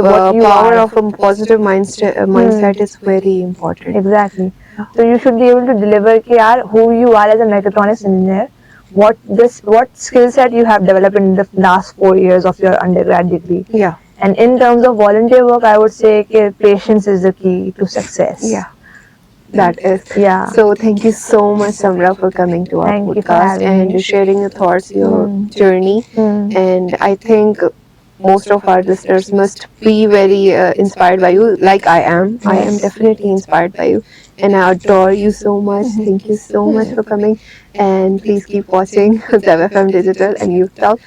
Speaker 2: what you
Speaker 1: power
Speaker 2: are.
Speaker 1: of a positive mindset is very important.
Speaker 2: Exactly. So you should be able to deliver कि यार who you are as a mechatronics engineer, what skill set you have developed in the last 4 years of your undergrad degree.
Speaker 1: Yeah.
Speaker 2: And in terms of volunteer work, I would say that patience is the key to success.
Speaker 1: Yeah. That is.
Speaker 2: Yeah.
Speaker 1: So thank you so much, Samra, for coming to our podcast and sharing your thoughts, your journey. And I think most of our listeners must be very inspired by you, like I am. I am definitely inspired by you. And I adore you so much. Thank you so much for coming. And please keep watching ZABFM Digital and Youth Talk.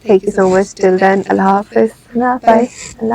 Speaker 1: Thank you so much. Till then, Allah Hafiz.
Speaker 2: Bye.